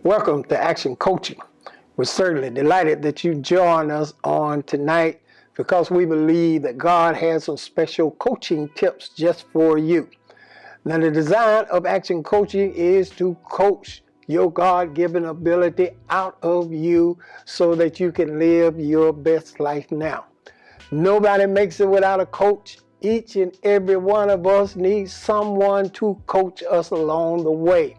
Welcome to Action Coaching. We're certainly delighted that you join us on tonight because we believe that God has some special coaching tips just for you. Now, the design of Action Coaching is to coach your God-given ability out of you so that you can live your best life now. Nobody makes it without a coach. Each and every one of us needs someone to coach us along the way.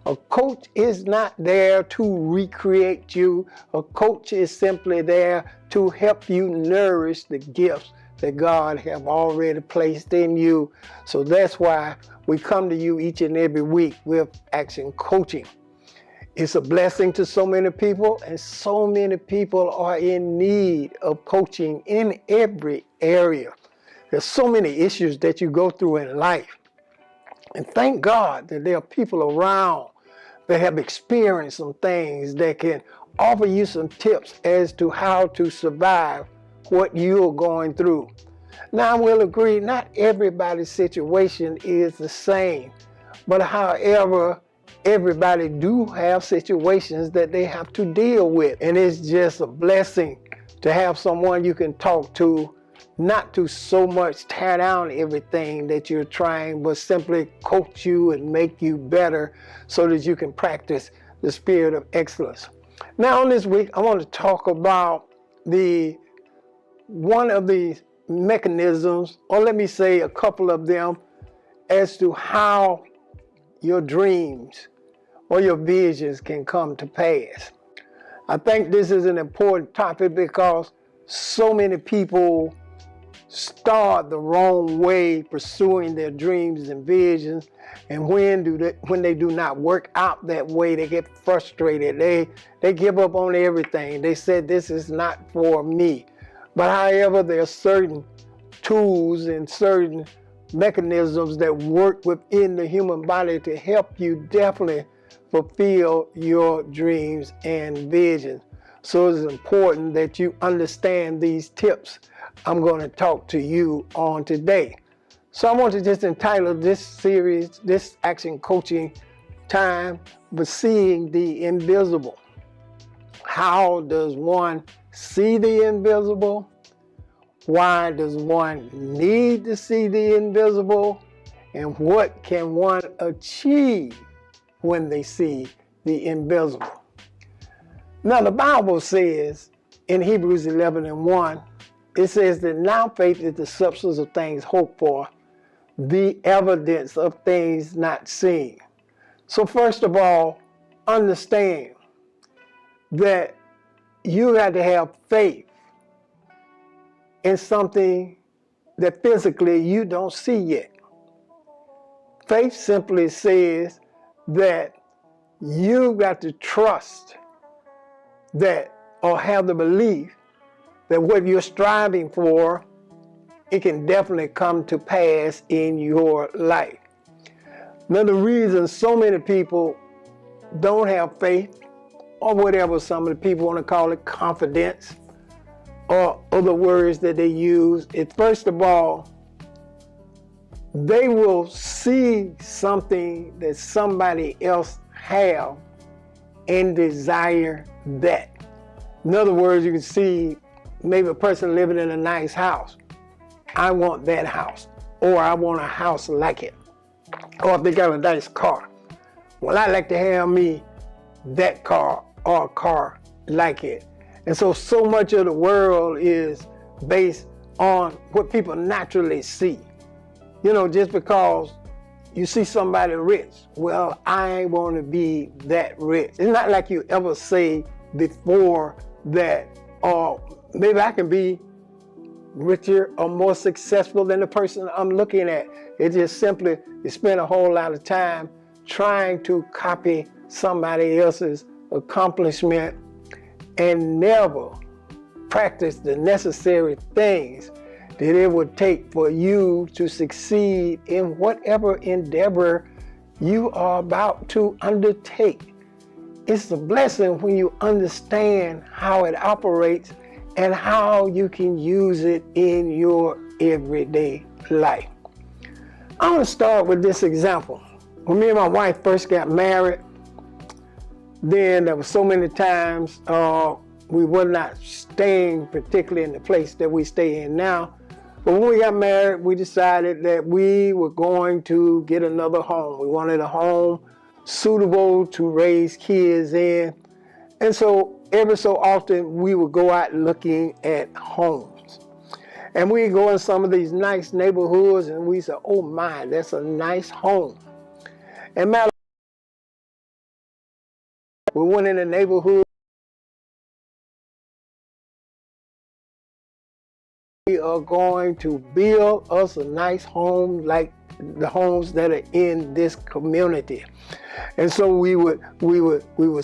A coach is not there to recreate you. A coach is simply there to help you nourish the gifts that God have already placed in you. So that's why we come to you each and every week with Action Coaching. It's a blessing to so many people, and so many people are in need of coaching in every area. There's so many issues that you go through in life. And thank God that there are people around that have experienced some things that can offer you some tips as to how to survive what you're going through. Now, I will agree, not everybody's situation is the same. But however, everybody do have situations that they have to deal with. And it's just a blessing to have someone you can talk to, not to so much tear down everything that you're trying, but simply coach you and make you better so that you can practice the spirit of excellence. Now, on this week, I want to talk about one of the mechanisms, or let me say a couple of them, as to how your dreams or your visions can come to pass. I think this is an important topic because so many people start the wrong way pursuing their dreams and visions, and when they do not work out that way, they get frustrated. They give up on everything. They said, this is not for me. But however, there are certain tools and certain mechanisms that work within the human body to help you definitely fulfill your dreams and visions. So it's important that you understand these tips I'm going to talk to you on today. So I want to just entitle this series, this Action Coaching time, but seeing the invisible. How does one see the invisible? Why does one need to see the invisible? And what can one achieve when they see the invisible? Now, the Bible says in Hebrews 11:1, it says that now faith is the substance of things hoped for, the evidence of things not seen. So first of all, understand that you got to have faith in something that physically you don't see yet. Faith simply says that you got to trust that, or have the belief that what you're striving for, it can definitely come to pass in your life. Now, the reason so many people don't have faith, or whatever some of the people want to call it, confidence, or other words that they use, is first of all, they will see something that somebody else have and desire that. In other words, you can see maybe a person living in a nice house. I want that house, or I want a house like it. Or if they got a nice car, well, I like to have me that car or a car like it. And so much of the world is based on what people naturally see. You know, just because you see somebody rich, well, I want to be that rich. It's not like you ever say before that, or maybe I can be richer or more successful than the person I'm looking at. It just simply, you spend a whole lot of time trying to copy somebody else's accomplishment and never practice the necessary things that it would take for you to succeed in whatever endeavor you are about to undertake. It's a blessing when you understand how it operates and how you can use it in your everyday life. I'm going to start with this example. When me and my wife first got married, Then there were so many times we were not staying particularly in the place that we stay in now. But when we got married, we decided that we were going to get another home. We wanted a home suitable to raise kids in. And so every so often we would go out looking at homes. And we go in some of these nice neighborhoods and we say, oh my, that's a nice home. And matter of fact, we went in the neighborhood. We are going to build us a nice home like the homes that are in this community. And so we would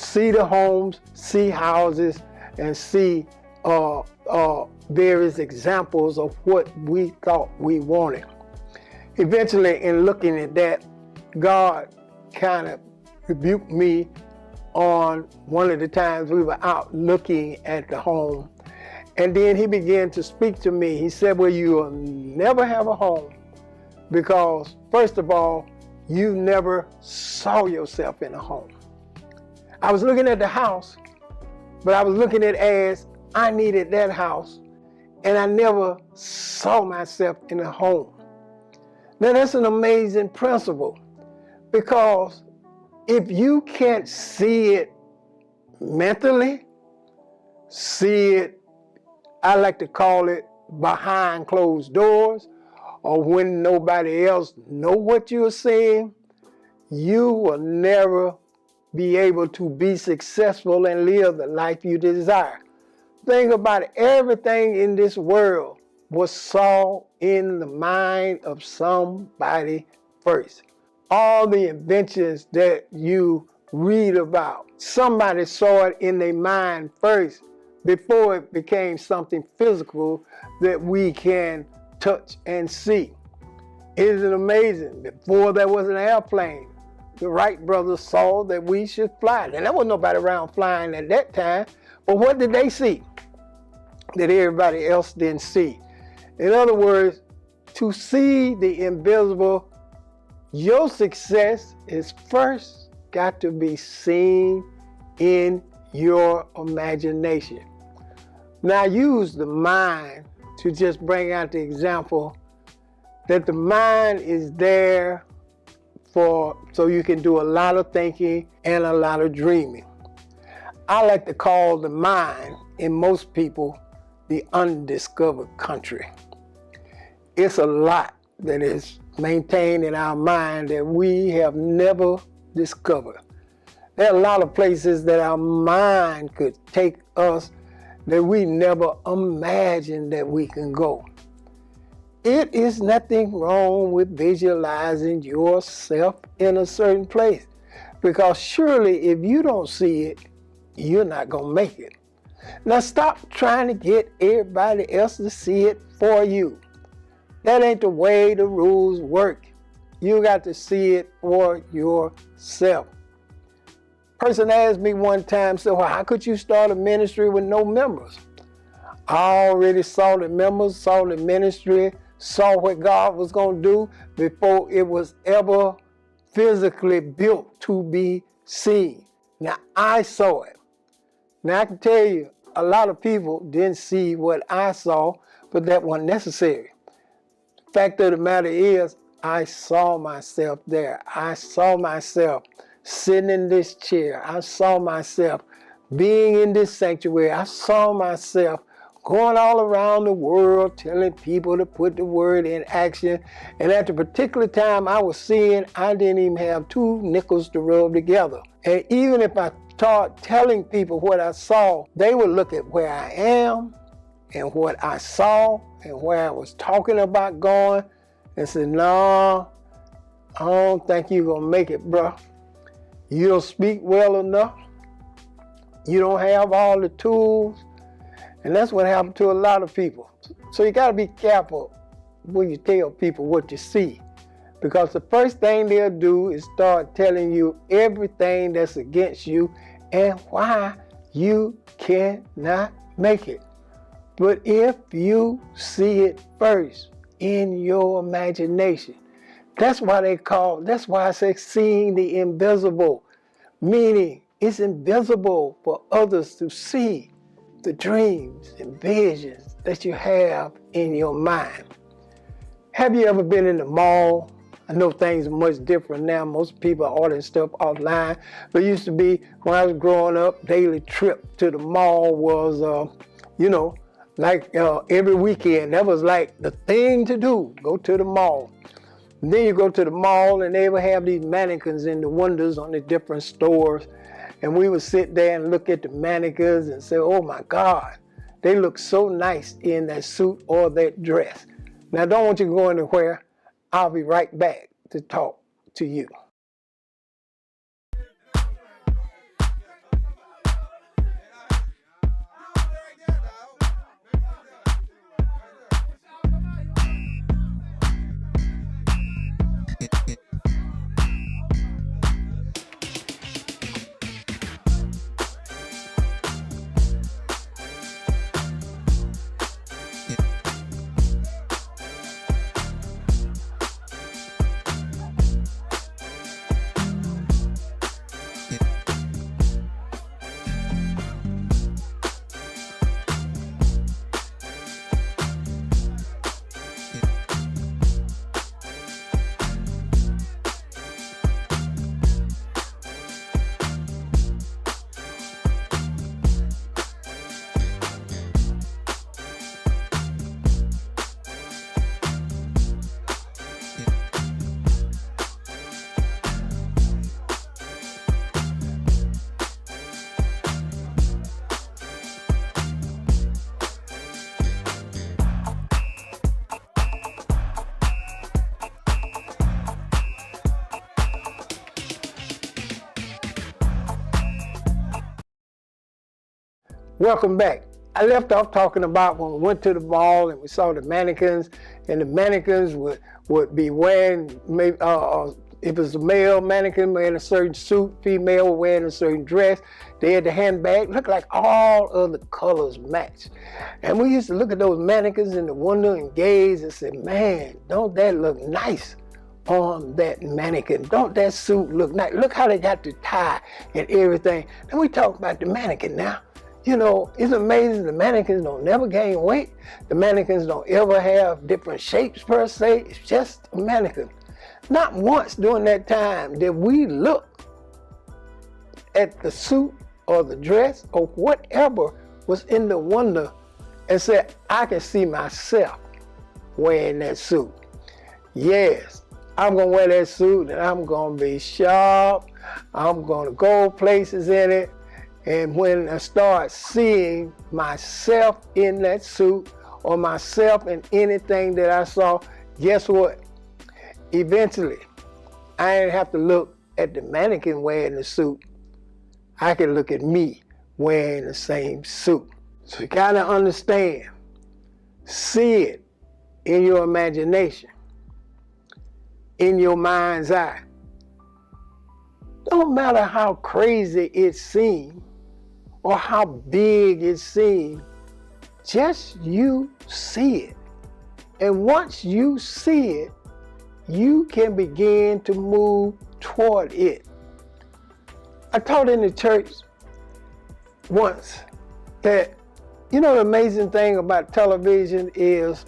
see the homes, see houses, and see various examples of what we thought we wanted. Eventually, in looking at that, God kind of rebuked me on one of the times we were out looking at the home. And then he began to speak to me. He said, well, you will never have a home because, first of all, you never saw yourself in a home. I was looking at the house, but I was looking at it as I needed that house, and I never saw myself in a home. Now, that's an amazing principle because if you can't see it mentally, see it, I like to call it behind closed doors, or when nobody else know what you're seeing, you will never be able to be successful and live the life you desire. Think about it. Everything in this world was saw in the mind of somebody first. All the inventions that you read about, somebody saw it in their mind first before it became something physical that we can touch and see. Isn't it amazing? Before there was an airplane, the Wright brothers saw that we should fly. And there was nobody around flying at that time, but what did they see that everybody else didn't see? In other words, to see the invisible, your success is first got to be seen in your imagination. Now use the mind to just bring out the example that the mind is there so you can do a lot of thinking and a lot of dreaming. I like to call the mind, in most people, the undiscovered country. It's a lot that is maintained in our mind that we have never discovered. There are a lot of places that our mind could take us that we never imagined that we can go. It is nothing wrong with visualizing yourself in a certain place, because surely if you don't see it, you're not going to make it. Now stop trying to get everybody else to see it for you. That ain't the way the rules work. You got to see it for yourself. Person asked me one time, so how could you start a ministry with no members? I already saw the members, saw the ministry, saw what God was going to do before it was ever physically built to be seen. Now, I saw it. Now, I can tell you, a lot of people didn't see what I saw, but that wasn't necessary. The fact of the matter is, I saw myself there. I saw myself sitting in this chair. I saw myself being in this sanctuary. I saw myself going all around the world telling people to put the word in action. And at the particular time I was seeing, I didn't even have 2 nickels to rub together. And even if I start telling people what I saw, they would look at where I am and what I saw and where I was talking about going and say, no, I don't think you're going to make it, bro. You don't speak well enough. You don't have all the tools. And that's what happened to a lot of people. So you got to be careful when you tell people what you see. Because the first thing they'll do is start telling you everything that's against you and why you cannot make it. But if you see it first in your imagination, that's why I say seeing the invisible. Meaning, It's invisible for others to see the dreams and visions that you have in your mind. Have you ever been in the mall? I know things are much different now. Most people are ordering stuff online. But it used to be, when I was growing up, daily trip to the mall was, like every weekend. That was like the thing to do, go to the mall. And then you go to the mall and they would have these mannequins in the windows on the different stores. And we would sit there and look at the mannequins and say, oh my God, they look so nice in that suit or that dress. Now, I don't want you to go anywhere. I'll be right back to talk to you. Welcome back. I left off talking about when we went to the mall and we saw the mannequins, and the mannequins would be wearing, maybe, if it was a male mannequin wearing a certain suit, female wearing a certain dress. They had the handbag, looked like all of the colors matched. And we used to look at those mannequins in the window and gaze and say, man, don't that look nice on that mannequin? Don't that suit look nice? Look how they got the tie and everything. And we talk about the mannequin now. You know, it's amazing. The mannequins don't never gain weight. The mannequins don't ever have different shapes per se. It's just a mannequin. Not once during that time did we look at the suit or the dress or whatever was in the window and said, I can see myself wearing that suit. Yes, I'm going to wear that suit and I'm going to be sharp. I'm going to go places in it. And when I start seeing myself in that suit or myself in anything that I saw, guess what? Eventually, I didn't have to look at the mannequin wearing the suit. I can look at me wearing the same suit. So you gotta understand, see it in your imagination, in your mind's eye. Don't matter how crazy it seems, or how big it seems, just you see it. And once you see it, you can begin to move toward it. I taught in the church once that, you know, the amazing thing about television is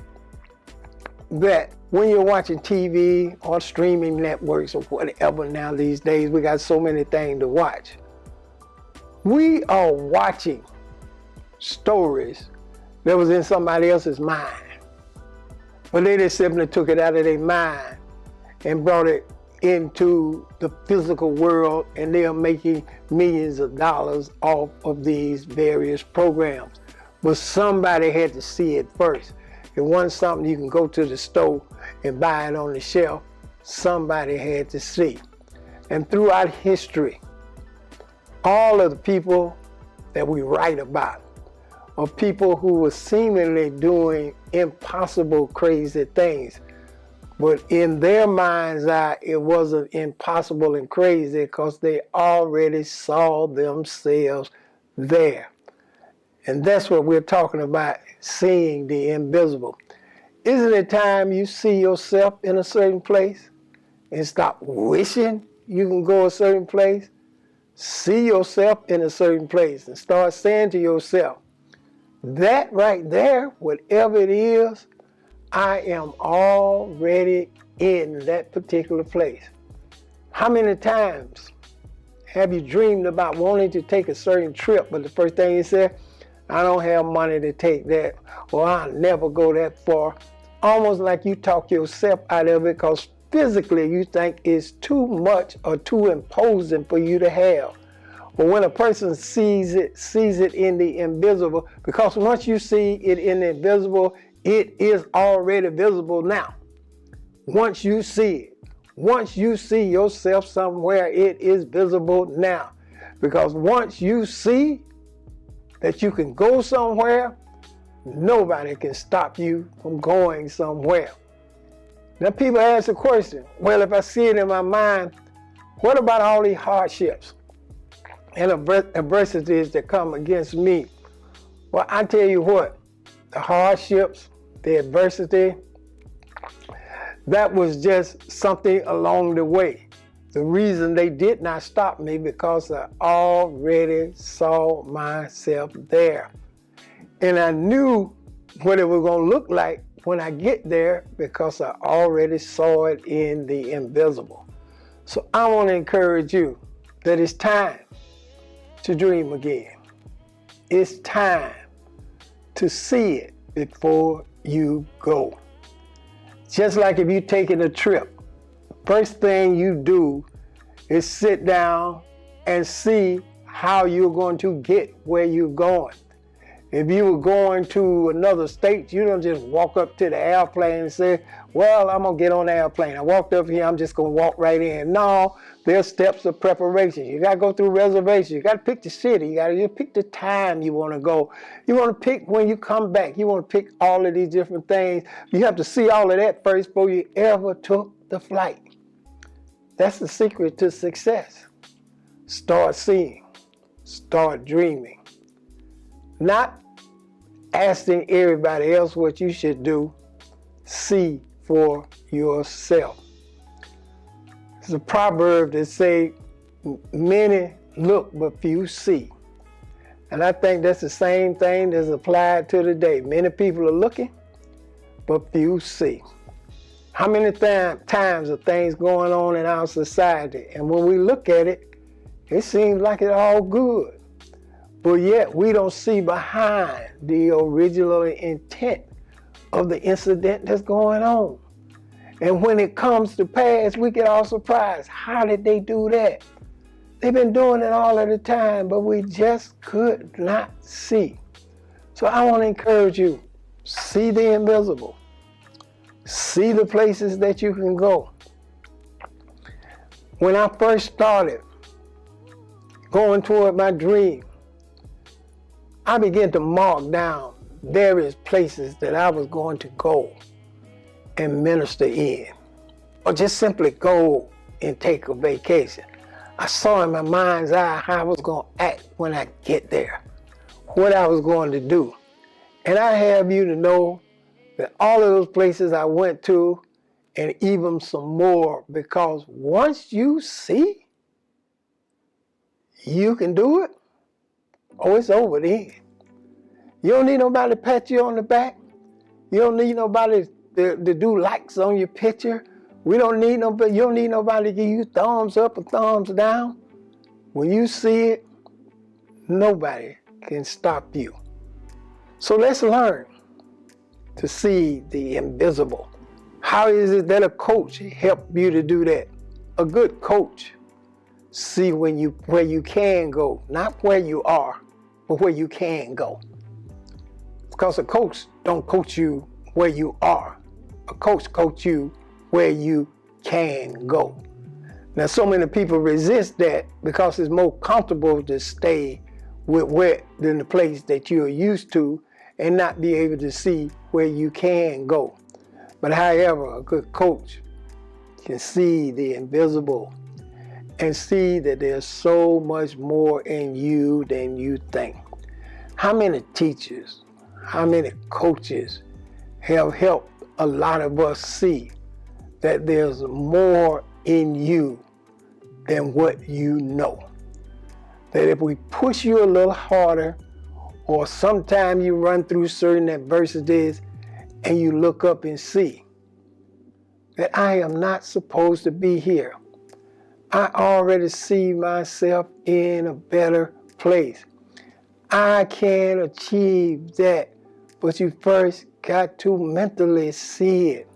that when you're watching TV or streaming networks or whatever now these days, we got so many things to watch. We are watching stories that was in somebody else's mind. But they just simply took it out of their mind and brought it into the physical world, and they are making millions of dollars off of these various programs. But somebody had to see it first. It wasn't something you can go to the store and buy it on the shelf. Somebody had to see. And throughout history, all of the people that we write about are people who were seemingly doing impossible, crazy things. But in their mind's eye, it wasn't impossible and crazy because they already saw themselves there. And that's what we're talking about, seeing the invisible. Isn't it time you see yourself in a certain place and stop wishing you can go a certain place? See yourself in a certain place and start saying to yourself, that right there, whatever it is, I am already in that particular place. How many times have you dreamed about wanting to take a certain trip, but the first thing you said, I don't have money to take that, or I'll never go that far? Almost like you talk yourself out of it because physically you think it's too much or too imposing for you to have. But when a person sees it in the invisible, because once you see it in the invisible, it is already visible now. Once you see yourself somewhere, it is visible now. Because once you see that you can go somewhere, nobody can stop you from going somewhere. Now people ask the question, well, if I see it in my mind, what about all these hardships and adversities that come against me? Well, I tell you what, the hardships, the adversity, that was just something along the way. The reason they did not stop me because I already saw myself there. And I knew what it was going to look like when I get there because I already saw it in the invisible. So I want to encourage you that it's time to dream again. It's time to see it before you go. Just like if you're taking a trip, first thing you do is sit down and see how you're going to get where you're going. If you were going to another state, you don't just walk up to the airplane and say, well, I'm going to get on the airplane. I walked up here, I'm just going to walk right in. No, there's steps of preparation. You got to go through reservations. You got to pick the city. You got to pick the time you want to go. You want to pick when you come back. You want to pick all of these different things. You have to see all of that first before you ever took the flight. That's the secret to success. Start seeing. Start dreaming. Not asking everybody else what you should do. See for yourself. There's a proverb that says, many look but few see. And I think that's the same thing that's applied to today. Many people are looking, but few see. How many times are things going on in our society? And when we look at it, it seems like it's all good. But yet we don't see behind the original intent of the incident that's going on. And when it comes to pass, we get all surprised. How did they do that? They've been doing it all of the time, but we just could not see. So I want to encourage you, see the invisible. See the places that you can go. When I first started going toward my dream, I began to mark down various places that I was going to go and minister in, or just simply go and take a vacation. I saw in my mind's eye how I was going to act when I get there, what I was going to do. And I have you to know that all of those places I went to, and even some more, because once you see, you can do it. Oh, it's over then. You don't need nobody to pat you on the back. You don't need nobody to do likes on your picture. You don't need nobody to give you thumbs up or thumbs down. When you see it, nobody can stop you. So let's learn to see the invisible. How is it that a coach helps you to do that? A good coach see where you can go, not where you are, but where you can go. Because a coach don't coach you where you are. A coach coach you where you can go. Now, so many people resist that because it's more comfortable to stay than the place that you're used to and not be able to see where you can go. But however, a good coach can see the invisible and see that there's so much more in you than you think. How many teachers, how many coaches have helped a lot of us see that there's more in you than what you know? that if we push you a little harder, or sometime you run through certain adversities and you look up and see that I am not supposed to be here. I already see myself in a better place. I can achieve that, but you first got to mentally see it.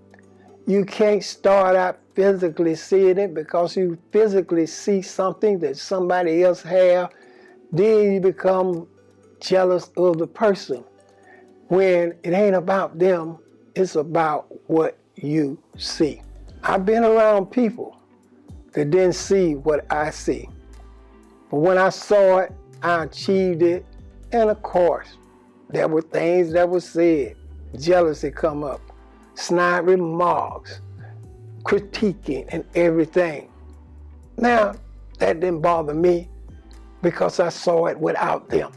You can't start out physically seeing it, because you physically see something that somebody else has, then you become jealous of the person. When it ain't about them, it's about what you see. I've been around people that didn't see what I see. But when I saw it, I achieved it. And of course, there were things that were said. Jealousy come up, snide remarks, critiquing and everything. Now, that didn't bother me because I saw it without them.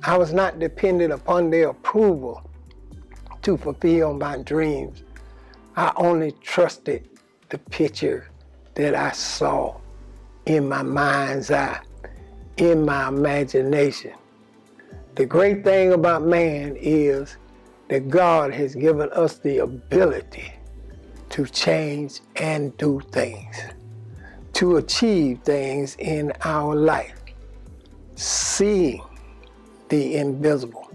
I was not dependent upon their approval to fulfill my dreams. I only trusted the picture that I saw in my mind's eye, in my imagination. The great thing about man is that God has given us the ability to change and do things, to achieve things in our life, seeing the invisible.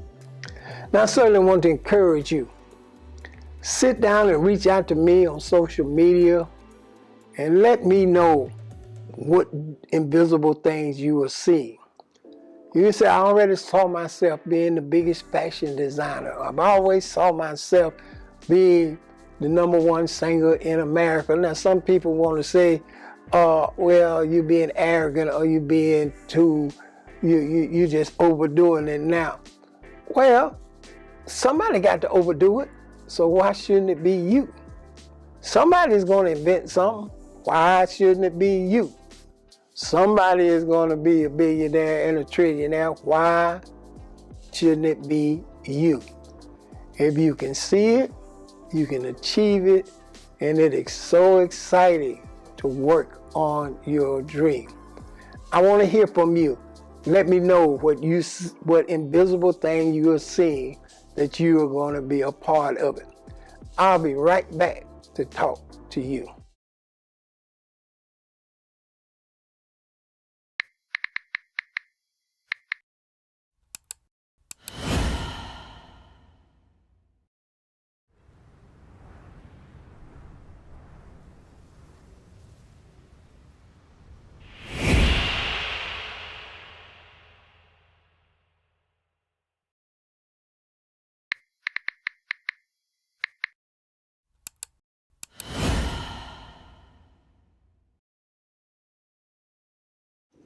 Now, I certainly want to encourage you. Sit down and reach out to me on social media and let me know what invisible things you are seeing. You can say, I already saw myself being the biggest fashion designer. I've always saw myself being the #1 singer in America. Now, some people want to say, well, you're being arrogant, or you being too, you just overdoing it now. Well, somebody got to overdo it, so why shouldn't it be you? Somebody's going to invent something. Why shouldn't it be you? Somebody is going to be a billionaire and a trillionaire. Why shouldn't it be you? If you can see it, you can achieve it, and it is so exciting to work on your dream. I want to hear from you. Let me know what invisible thing you are seeing that you are going to be a part of it. I'll be right back to talk to you.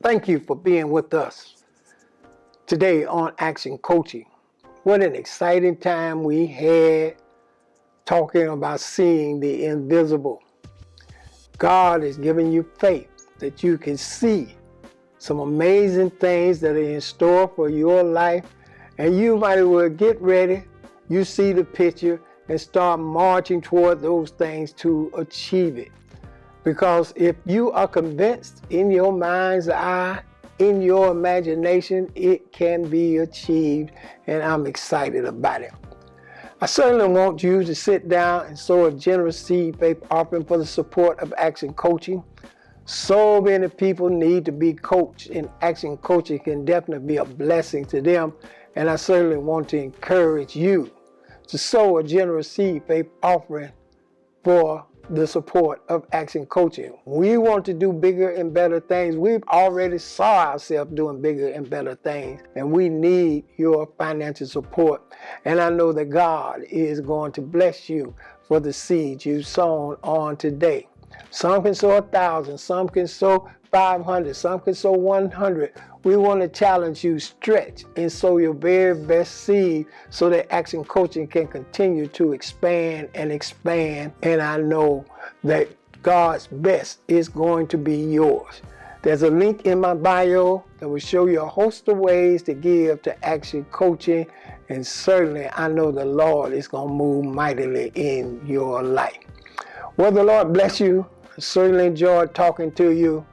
Thank you for being with us today on Action Coaching. What an exciting time we had talking about seeing the invisible. God is giving you faith that you can see some amazing things that are in store for your life, and you might as well get ready. You see the picture and start marching toward those things to achieve it. Because if you are convinced in your mind's eye, in your imagination, it can be achieved, and I'm excited about it. I certainly want you to sit down and sow a generous seed faith offering for the support of Action Coaching. So many people need to be coached, and Action Coaching can definitely be a blessing to them, and I certainly want to encourage you to sow a generous seed faith offering for the support of Action Coaching. We want to do bigger and better things. We've already saw ourselves doing bigger and better things, and we need your financial support. And I know that God is going to bless you for the seeds you've sown on today. Some can sow 1,000, some can sow 500, some can sow 100. We want to challenge you, stretch and sow your very best seed so that Action Coaching can continue to expand and expand. And I know that God's best is going to be yours. There's a link in my bio that will show you a host of ways to give to Action Coaching. And certainly I know the Lord is going to move mightily in your life. Well, the Lord bless you. I certainly enjoyed talking to you.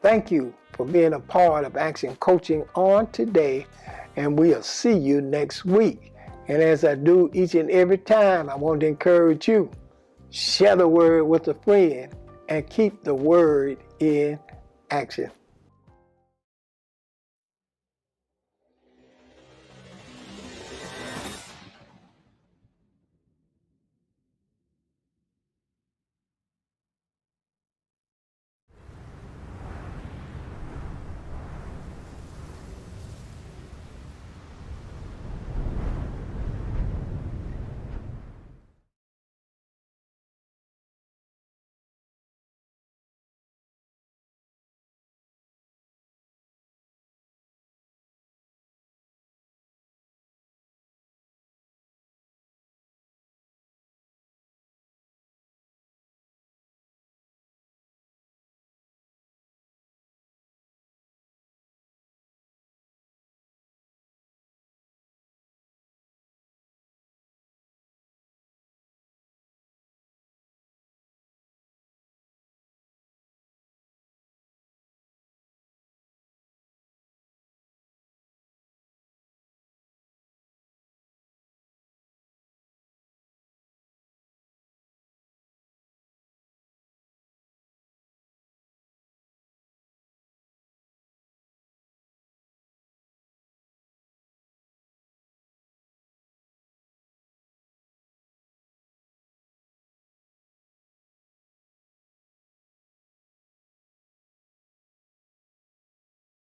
Thank you for being a part of Action Coaching on today, and we'll see you next week. And as I do each and every time, I want to encourage you, share the word with a friend and keep the word in action.